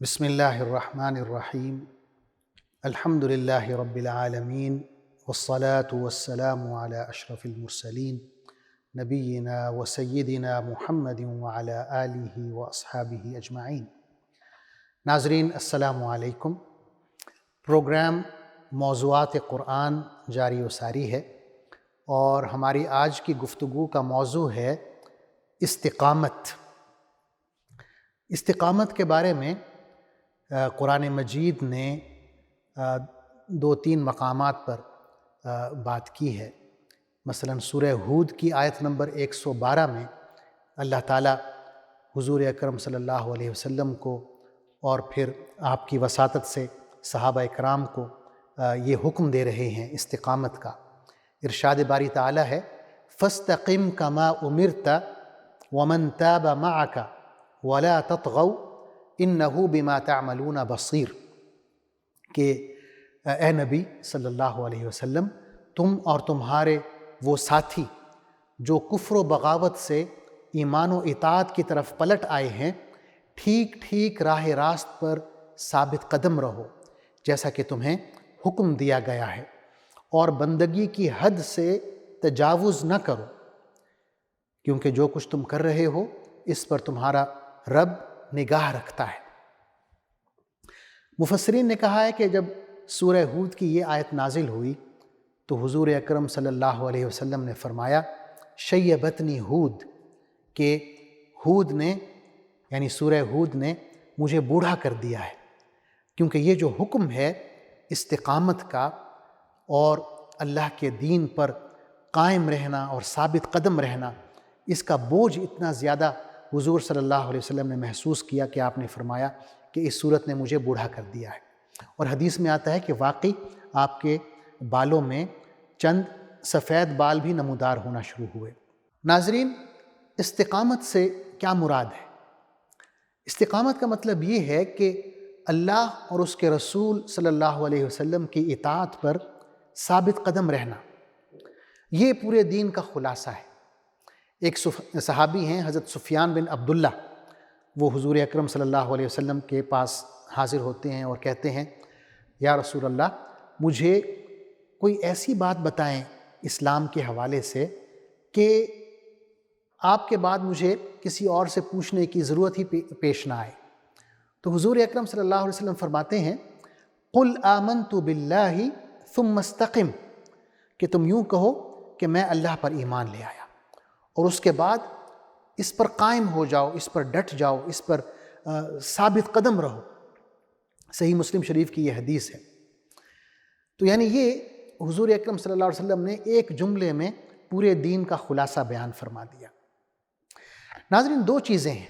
بسم اللہ الرحمن الرحیم الحمد للہ رب العالمین والصلاة والسلام علی اشرف المرسلین نبینا و سیدنا محمد وعلی آلہ واصحابہ اجمعین۔ ناظرین السلام علیکم۔ پروگرام موضوعات قرآن جاری و ساری ہے اور ہماری آج کی گفتگو کا موضوع ہے استقامت۔ استقامت کے بارے میں قرآن مجید نے دو تین مقامات پر بات کی ہے۔ مثلا سورہ ہود کی آیت نمبر 112 میں اللہ تعالیٰ حضور اکرم صلی اللہ علیہ وسلم کو اور پھر آپ کی وساطت سے صحابہ اکرام کو یہ حکم دے رہے ہیں استقامت کا۔ ارشاد باری تعالیٰ ہے فَاسْتَقِمْ كَمَا أُمِرْتَ وَمَنْ تَابَ مَعَكَ وَلَا تَطْغَوْا إِنَّهُ بِمَا تَعْمَلُونَ بَصِيرٌ، کہ اے نبی صلی اللہ علیہ وسلم، تم اور تمہارے وہ ساتھی جو کفر و بغاوت سے ایمان و اطاعت کی طرف پلٹ آئے ہیں، ٹھیک ٹھیک راہ راست پر ثابت قدم رہو جیسا کہ تمہیں حکم دیا گیا ہے، اور بندگی کی حد سے تجاوز نہ کرو، کیونکہ جو کچھ تم کر رہے ہو اس پر تمہارا رب نگاہ رکھتا ہے۔ مفسرین نے کہا ہے کہ جب سورہ ہود کی یہ آیت نازل ہوئی تو حضور اکرم صلی اللہ علیہ وسلم نے فرمایا شیبتنی ہود، کہ ہود نے یعنی سورہ ہود نے مجھے بوڑھا کر دیا ہے، کیونکہ یہ جو حکم ہے استقامت کا اور اللہ کے دین پر قائم رہنا اور ثابت قدم رہنا، اس کا بوجھ اتنا زیادہ حضور صلی اللہ علیہ وسلم نے محسوس کیا کہ آپ نے فرمایا کہ اس صورت نے مجھے بوڑھا کر دیا ہے۔ اور حدیث میں آتا ہے کہ واقعی آپ کے بالوں میں چند سفید بال بھی نمودار ہونا شروع ہوئے۔ ناظرین، استقامت سے کیا مراد ہے؟ استقامت کا مطلب یہ ہے کہ اللہ اور اس کے رسول صلی اللہ علیہ وسلم کی اطاعت پر ثابت قدم رہنا، یہ پورے دین کا خلاصہ ہے۔ ایک صحابی ہیں حضرت سفیان بن عبداللہ، وہ حضور اکرم صلی اللہ علیہ وسلم کے پاس حاضر ہوتے ہیں اور کہتے ہیں یا رسول اللہ، مجھے کوئی ایسی بات بتائیں اسلام کے حوالے سے کہ آپ کے بعد مجھے کسی اور سے پوچھنے کی ضرورت ہی پیش نہ آئے۔ تو حضور اکرم صلی اللہ علیہ وسلم فرماتے ہیں قُلْ آمَنْتُ بِاللَّهِ ثُمَّ اسْتَقِمْ، کہ تم یوں کہو کہ میں اللہ پر ایمان لے آیا اور اس کے بعد اس پر قائم ہو جاؤ، اس پر ڈٹ جاؤ، اس پر ثابت قدم رہو۔ صحیح مسلم شریف کی یہ حدیث ہے۔ تو یعنی یہ حضور اکرم صلی اللہ علیہ وسلم نے ایک جملے میں پورے دین کا خلاصہ بیان فرما دیا۔ ناظرین، دو چیزیں ہیں۔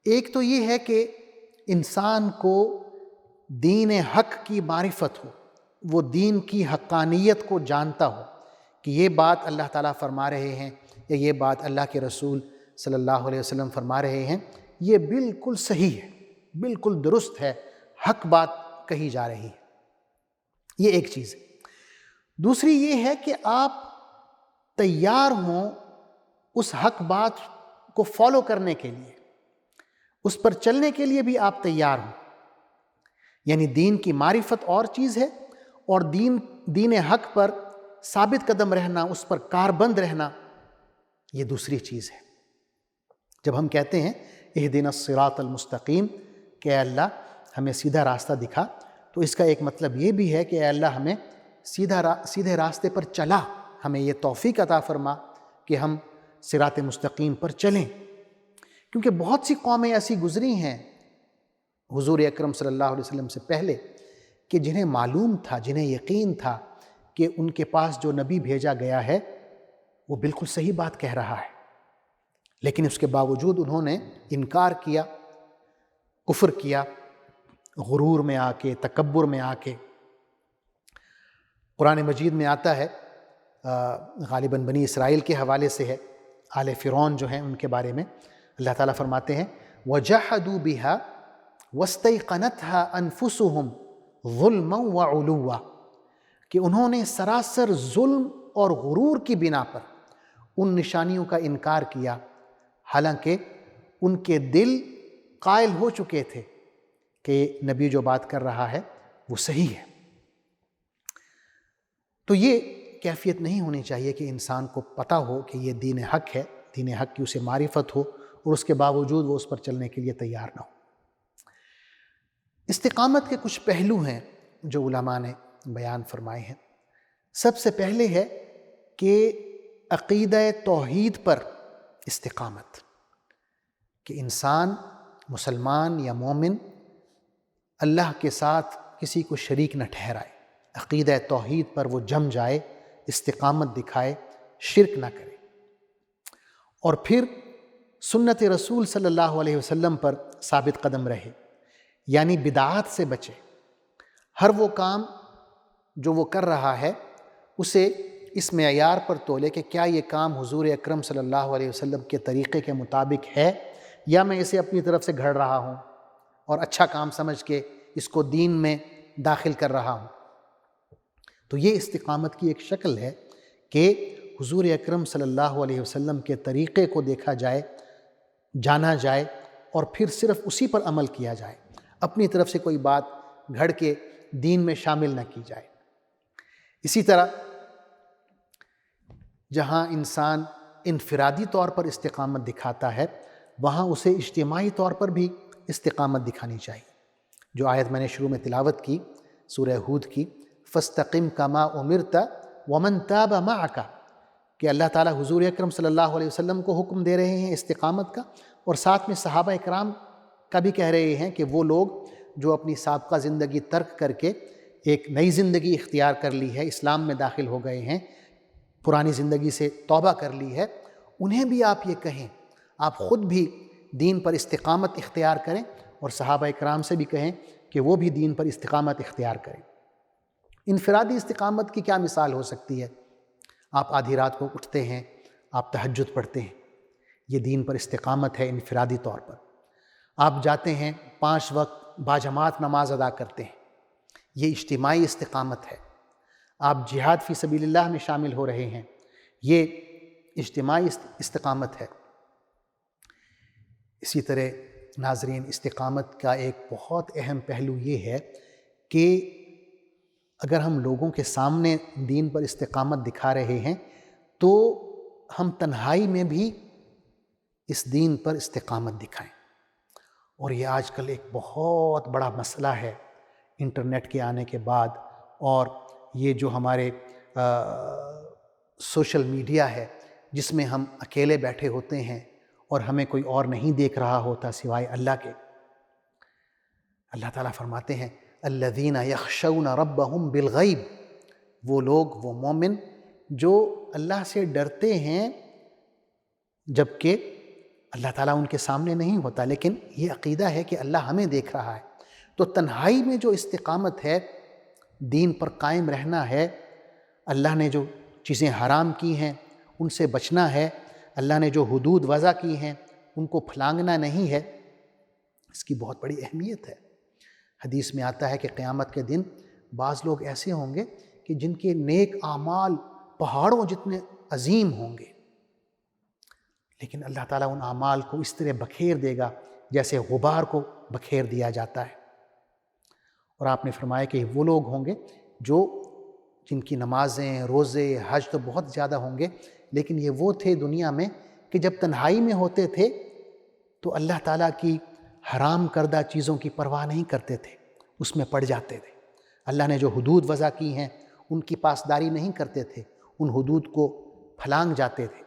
ایک تو یہ ہے کہ انسان کو دین حق کی معرفت ہو، وہ دین کی حقانیت کو جانتا ہو کہ یہ بات اللہ تعالیٰ فرما رہے ہیں یا یہ بات اللہ کے رسول صلی اللہ علیہ وسلم فرما رہے ہیں، یہ بالکل صحیح ہے، بالکل درست ہے، حق بات کہی جا رہی ہے۔ یہ ایک چیز ہے۔ دوسری یہ ہے کہ آپ تیار ہوں اس حق بات کو فالو کرنے کے لیے، اس پر چلنے کے لیے بھی آپ تیار ہوں۔ یعنی دین کی معرفت اور چیز ہے، اور دین حق پر ثابت قدم رہنا، اس پر کاربند رہنا، یہ دوسری چیز ہے۔ جب ہم کہتے ہیں اہدنا الصراط المستقیم کہ اے اللہ ہمیں سیدھا راستہ دکھا، تو اس کا ایک مطلب یہ بھی ہے کہ اے اللہ ہمیں سیدھے راستے پر چلا، ہمیں یہ توفیق عطا فرما کہ ہم صراط مستقیم پر چلیں، کیونکہ بہت سی قومیں ایسی گزری ہیں حضور اکرم صلی اللہ علیہ وسلم سے پہلے کہ جنہیں معلوم تھا، جنہیں یقین تھا کہ ان کے پاس جو نبی بھیجا گیا ہے وہ بالکل صحیح بات کہہ رہا ہے، لیکن اس کے باوجود انہوں نے انکار کیا، کفر کیا، غرور میں آ کے، تکبر میں آ کے۔ قرآن مجید میں آتا ہے، غالباً بنی اسرائیل کے حوالے سے ہے، آل فرعون جو ہیں ان کے بارے میں اللہ تعالیٰ فرماتے ہیں وَجَحَدُوا بِهَا وَاسْتَيْقَنَتْهَا أَنفُسُهُمْ ظُلْمًا وَعُلُوًّا، کہ انہوں نے سراسر ظلم اور غرور کی بنا پر ان نشانیوں کا انکار کیا، حالانکہ ان کے دل قائل ہو چکے تھے کہ نبی جو بات کر رہا ہے وہ صحیح ہے۔ تو یہ کیفیت نہیں ہونی چاہیے کہ انسان کو پتہ ہو کہ یہ دین حق ہے، دین حق کی اسے معرفت ہو اور اس کے باوجود وہ اس پر چلنے کے لیے تیار نہ ہو۔ استقامت کے کچھ پہلو ہیں جو علماء نے بیان فرمائے ہیں۔ سب سے پہلے ہے کہ عقیدہ توحید پر استقامت، کہ انسان مسلمان یا مومن اللہ کے ساتھ کسی کو شریک نہ ٹھہرائے، عقیدہ توحید پر وہ جم جائے، استقامت دکھائے، شرک نہ کرے، اور پھر سنت رسول صلی اللہ علیہ وسلم پر ثابت قدم رہے، یعنی بدعات سے بچے۔ ہر وہ کام جو وہ کر رہا ہے اسے اس معیار پر تولے کہ کیا یہ کام حضور اکرم صلی اللہ علیہ وسلم کے طریقے کے مطابق ہے، یا میں اسے اپنی طرف سے گھڑ رہا ہوں اور اچھا کام سمجھ کے اس کو دین میں داخل کر رہا ہوں۔ تو یہ استقامت کی ایک شکل ہے کہ حضور اکرم صلی اللہ علیہ وسلم کے طریقے کو دیکھا جائے، جانا جائے، اور پھر صرف اسی پر عمل کیا جائے، اپنی طرف سے کوئی بات گھڑ کے دین میں شامل نہ کی جائے۔ اسی طرح جہاں انسان انفرادی طور پر استقامت دکھاتا ہے، وہاں اسے اجتماعی طور پر بھی استقامت دکھانی چاہیے۔ جو آیت میں نے شروع میں تلاوت کی سورہ ہود کی، فَاسْتَقِمْ كَمَا أُمِرْتَ وَمَنْ تَابَ مَعَكَ، کہ اللہ تعالیٰ حضور اکرم صلی اللہ علیہ وسلم کو حکم دے رہے ہیں استقامت کا، اور ساتھ میں صحابہ اکرام کا بھی کہہ رہے ہیں کہ وہ لوگ جو اپنی سابقہ زندگی ترک کر کے ایک نئی زندگی اختیار کر لی ہے، اسلام میں داخل ہو گئے ہیں، پرانی زندگی سے توبہ کر لی ہے، انہیں بھی آپ یہ کہیں، آپ خود بھی دین پر استقامت اختیار کریں، اور صحابہ اکرام سے بھی کہیں کہ وہ بھی دین پر استقامت اختیار کریں۔ انفرادی استقامت کی کیا مثال ہو سکتی ہے؟ آپ آدھی رات کو اٹھتے ہیں، آپ تہجد پڑھتے ہیں، یہ دین پر استقامت ہے انفرادی طور پر۔ آپ جاتے ہیں 5 وقت باجماعت نماز ادا کرتے ہیں، یہ اجتماعی استقامت ہے۔ آپ جہاد فی سبیل اللہ میں شامل ہو رہے ہیں، یہ اجتماعی استقامت ہے۔ اسی طرح ناظرین، استقامت کا ایک بہت اہم پہلو یہ ہے کہ اگر ہم لوگوں کے سامنے دین پر استقامت دکھا رہے ہیں تو ہم تنہائی میں بھی اس دین پر استقامت دکھائیں۔ اور یہ آج کل ایک بہت بڑا مسئلہ ہے انٹرنیٹ کے آنے کے بعد، اور یہ جو ہمارے سوشل میڈیا ہے جس میں ہم اکیلے بیٹھے ہوتے ہیں اور ہمیں کوئی اور نہیں دیکھ رہا ہوتا سوائے اللہ کے۔ اللہ تعالیٰ فرماتے ہیں الذین یخشون ربہم بالغیب، وہ لوگ، وہ مومن جو اللہ سے ڈرتے ہیں جبکہ اللہ تعالیٰ ان کے سامنے نہیں ہوتا، لیکن یہ عقیدہ ہے کہ اللہ ہمیں دیکھ رہا ہے۔ تو تنہائی میں جو استقامت ہے، دین پر قائم رہنا ہے، اللہ نے جو چیزیں حرام کی ہیں ان سے بچنا ہے، اللہ نے جو حدود وضع کی ہیں ان کو پھلانگنا نہیں ہے، اس کی بہت بڑی اہمیت ہے۔ حدیث میں آتا ہے کہ قیامت کے دن بعض لوگ ایسے ہوں گے کہ جن کے نیک اعمال پہاڑوں جتنے عظیم ہوں گے، لیکن اللہ تعالیٰ ان اعمال کو اس طرح بکھیر دے گا جیسے غبار کو بکھیر دیا جاتا ہے۔ اور آپ نے فرمایا کہ وہ لوگ ہوں گے جو جن کی نمازیں، روزے، حج تو بہت زیادہ ہوں گے، لیکن یہ وہ تھے دنیا میں کہ جب تنہائی میں ہوتے تھے تو اللہ تعالیٰ کی حرام کردہ چیزوں کی پرواہ نہیں کرتے تھے، اس میں پڑ جاتے تھے۔ اللہ نے جو حدود وضع کی ہیں ان کی پاسداری نہیں کرتے تھے، ان حدود کو پھلانگ جاتے تھے۔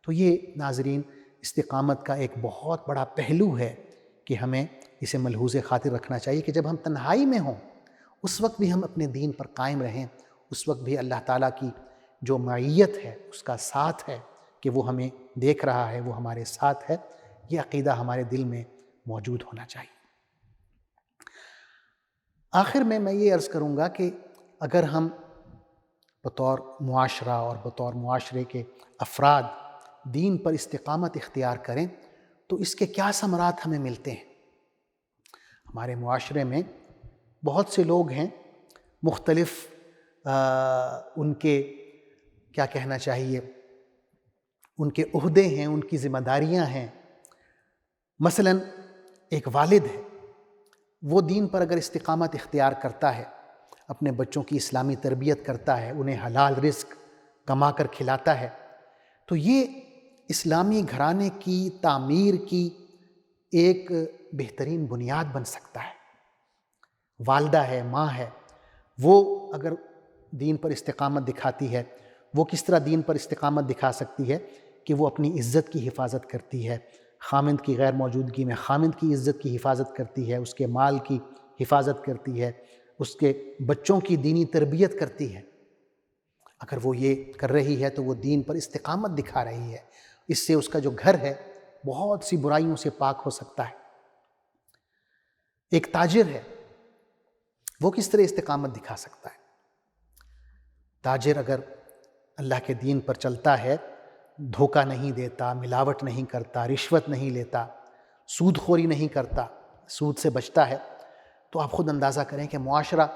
تو یہ ناظرین استقامت کا ایک بہت بڑا پہلو ہے کہ ہمیں اسے ملحوظ خاطر رکھنا چاہیے کہ جب ہم تنہائی میں ہوں اس وقت بھی ہم اپنے دین پر قائم رہیں، اس وقت بھی اللہ تعالیٰ کی جو معیت ہے، اس کا ساتھ ہے کہ وہ ہمیں دیکھ رہا ہے، وہ ہمارے ساتھ ہے، یہ عقیدہ ہمارے دل میں موجود ہونا چاہیے۔ آخر میں یہ عرض کروں گا کہ اگر ہم بطور معاشرہ اور بطور معاشرے کے افراد دین پر استقامت اختیار کریں تو اس کے کیا ثمرات ہمیں ملتے ہیں۔ ہمارے معاشرے میں بہت سے لوگ ہیں، مختلف ان کے کیا کہنا چاہیے، ان کے عہدے ہیں، ان کی ذمہ داریاں ہیں۔ مثلا ایک والد ہے، وہ دین پر اگر استقامت اختیار کرتا ہے، اپنے بچوں کی اسلامی تربیت کرتا ہے، انہیں حلال رزق کما کر کھلاتا ہے، تو یہ اسلامی گھرانے کی تعمیر کی ایک بہترین بنیاد بن سکتا ہے۔ والدہ ہے، ماں ہے، وہ اگر دین پر استقامت دکھاتی ہے، وہ کس طرح دین پر استقامت دکھا سکتی ہے کہ وہ اپنی عزت کی حفاظت کرتی ہے، خامند کی غیر موجودگی میں خامند کی عزت کی حفاظت کرتی ہے، اس کے مال کی حفاظت کرتی ہے، اس کے بچوں کی دینی تربیت کرتی ہے۔ اگر وہ یہ کر رہی ہے تو وہ دین پر استقامت دکھا رہی ہے، اس سے اس کا جو گھر ہے بہت سی برائیوں سے پاک ہو سکتا ہے۔ ایک تاجر ہے، وہ کس طرح استقامت دکھا سکتا ہے؟ تاجر اگر اللہ کے دین پر چلتا ہے، دھوکہ نہیں دیتا، ملاوٹ نہیں کرتا، رشوت نہیں لیتا، سود خوری نہیں کرتا، سود سے بچتا ہے، تو آپ خود اندازہ کریں کہ معاشرہ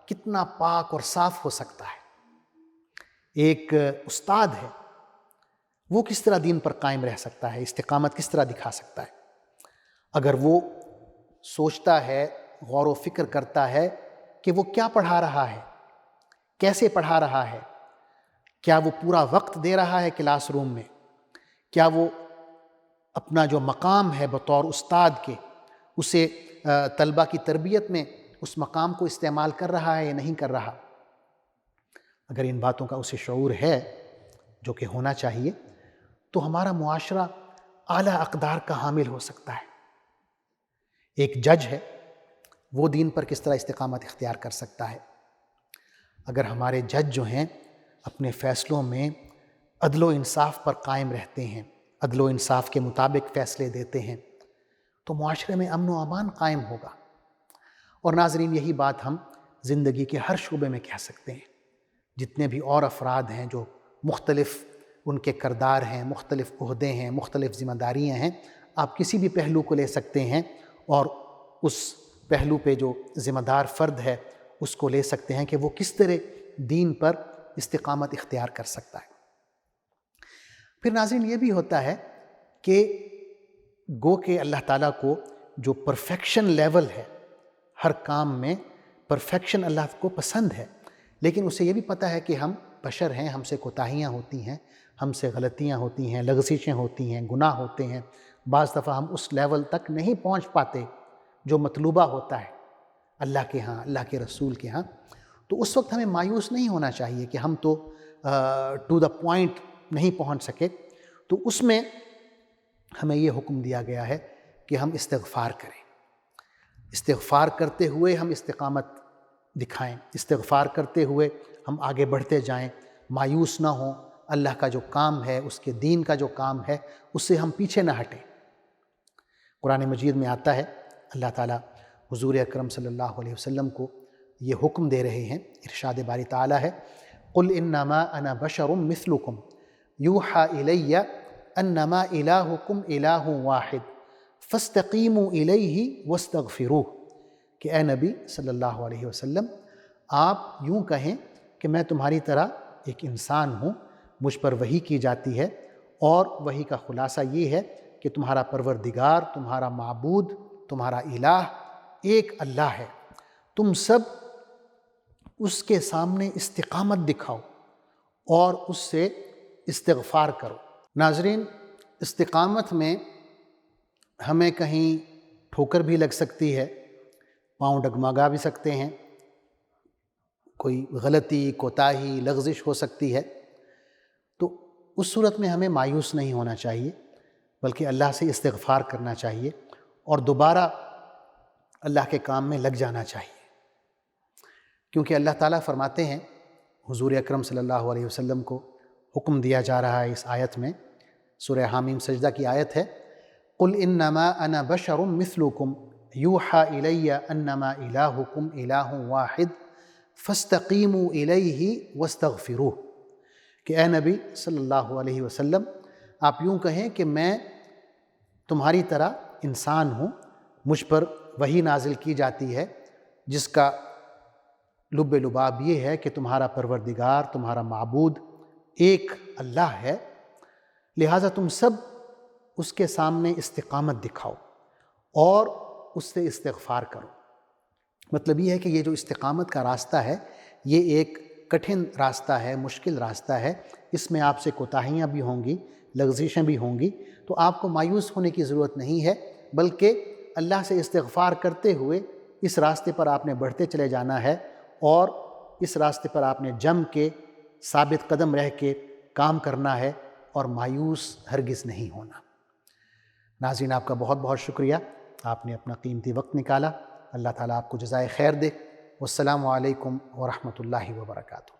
کتنا پاک اور صاف ہو سکتا ہے۔ ایک استاد ہے، وہ کس طرح دین پر قائم رہ سکتا ہے، استقامت کس طرح دکھا سکتا ہے؟ اگر وہ سوچتا ہے، غور و فکر کرتا ہے کہ وہ کیا پڑھا رہا ہے، کیسے پڑھا رہا ہے، کیا وہ پورا وقت دے رہا ہے کلاس روم میں، کیا وہ اپنا جو مقام ہے بطور استاد کے، اسے طلبہ کی تربیت میں اس مقام کو استعمال کر رہا ہے یا نہیں کر رہا؟ اگر ان باتوں کا اسے شعور ہے، جو کہ ہونا چاہیے، تو ہمارا معاشرہ اعلیٰ اقدار کا حامل ہو سکتا ہے۔ ایک جج ہے، وہ دین پر کس طرح استقامت اختیار کر سکتا ہے؟ اگر ہمارے جج جو ہیں اپنے فیصلوں میں عدل و انصاف پر قائم رہتے ہیں، عدل و انصاف کے مطابق فیصلے دیتے ہیں، تو معاشرے میں امن و امان قائم ہوگا۔ اور ناظرین، یہی بات ہم زندگی کے ہر شعبے میں کہہ سکتے ہیں۔ جتنے بھی اور افراد ہیں جو مختلف ان کے کردار ہیں، مختلف عہدے ہیں، مختلف ذمہ داریاں ہیں، آپ کسی بھی پہلو کو لے سکتے ہیں اور اس پہلو پہ جو ذمہ دار فرد ہے اس کو لے سکتے ہیں کہ وہ کس طرح دین پر استقامت اختیار کر سکتا ہے۔ پھر ناظرین، یہ بھی ہوتا ہے کہ گو کہ اللہ تعالیٰ کو جو پرفیکشن لیول ہے ہر کام میں، پرفیکشن اللہ کو پسند ہے، لیکن اسے یہ بھی پتہ ہے کہ ہم بشر ہیں، ہم سے کوتاہیاں ہوتی ہیں، ہم سے غلطیاں ہوتی ہیں، لغزشیں ہوتی ہیں، گناہ ہوتے ہیں، بعض دفعہ ہم اس لیول تک نہیں پہنچ پاتے جو مطلوبہ ہوتا ہے اللہ کے ہاں، اللہ کے رسول کے ہاں۔ تو اس وقت ہمیں مایوس نہیں ہونا چاہیے کہ ہم تو ٹو دا پوائنٹ نہیں پہنچ سکے۔ تو اس میں ہمیں یہ حکم دیا گیا ہے کہ ہم استغفار کریں، استغفار کرتے ہوئے ہم استقامت دکھائیں، استغفار کرتے ہوئے ہم آگے بڑھتے جائیں، مایوس نہ ہوں، اللہ کا جو کام ہے، اس کے دین کا جو کام ہے، اس سے ہم پیچھے نہ ہٹیں۔ قرآن مجید میں آتا ہے، اللہ تعالیٰ حضور اکرم صلی اللہ علیہ وسلم کو یہ حکم دے رہے ہیں، ارشاد باری تعالیٰ ہے، قُلْ إِنَّمَا أَنَا بَشَرٌ مِثْلُكُمْ يُوحَىٰ إِلَيَّ أَنَّمَا إِلَٰهُكُمْ إِلَٰهٌ وَاحِدٌ فَاسْتَقِیمُوا إِلَیْهِ وَاسْتَغْفِرُوهُ کہ اے نبی صلی اللہ علیہ وسلم، آپ یوں کہیں کہ میں تمہاری طرح ایک انسان ہوں، مجھ پر وحی کی جاتی ہے، اور وحی کا خلاصہ یہ ہے کہ تمہارا پروردگار، تمہارا معبود، تمہارا الہ ایک اللہ ہے، تم سب اس کے سامنے استقامت دکھاؤ اور اس سے استغفار کرو۔ ناظرین، استقامت میں ہمیں کہیں ٹھوکر بھی لگ سکتی ہے، پاؤں ڈگمگا بھی سکتے ہیں، کوئی غلطی، کوتاہی، لغزش ہو سکتی ہے، تو اس صورت میں ہمیں مایوس نہیں ہونا چاہیے، بلکہ اللہ سے استغفار کرنا چاہیے اور دوبارہ اللہ کے کام میں لگ جانا چاہیے، کیونکہ اللہ تعالیٰ فرماتے ہیں، حضور اکرم صلی اللہ علیہ وسلم کو حکم دیا جا رہا ہے اس آیت میں، سورہ حامیم سجدہ کی آیت ہے، قُلْ إِنَّمَا أَنَا بَشَرٌ مِثْلُكُمْ يُوحَىٰ إِلَيَّ أَنَّمَا إِلَٰهُكُمْ إِلَٰهٌ وَاحِدٌ فَاسْتَقِیمُوا إِلَیْهِ وَاسْتَغْفِرُوهُ کہ اے نبی صلی اللہ علیہ وسلم، آپ یوں کہیں کہ میں تمہاری طرح انسان ہوں، مجھ پر وحی نازل کی جاتی ہے جس کا لب لباب یہ ہے کہ تمہارا پروردگار، تمہارا معبود ایک اللہ ہے، لہٰذا تم سب اس کے سامنے استقامت دکھاؤ اور اس سے استغفار کرو۔ مطلب یہ ہے کہ یہ جو استقامت کا راستہ ہے یہ ایک کٹھن راستہ ہے، مشکل راستہ ہے، اس میں آپ سے کوتاہیاں بھی ہوں گی، لغزشیں بھی ہوں گی، تو آپ کو مایوس ہونے کی ضرورت نہیں ہے، بلکہ اللہ سے استغفار کرتے ہوئے اس راستے پر آپ نے بڑھتے چلے جانا ہے، اور اس راستے پر آپ نے جم کے ثابت قدم رہ کے کام کرنا ہے، اور مایوس ہرگز نہیں ہونا۔ ناظرین، آپ کا بہت بہت شکریہ، آپ نے اپنا قیمتی وقت نکالا۔ اللہ تعالیٰ آپ کو جزائے خیر دے۔ والسلام علیکم ورحمۃ اللہ وبرکاتہ۔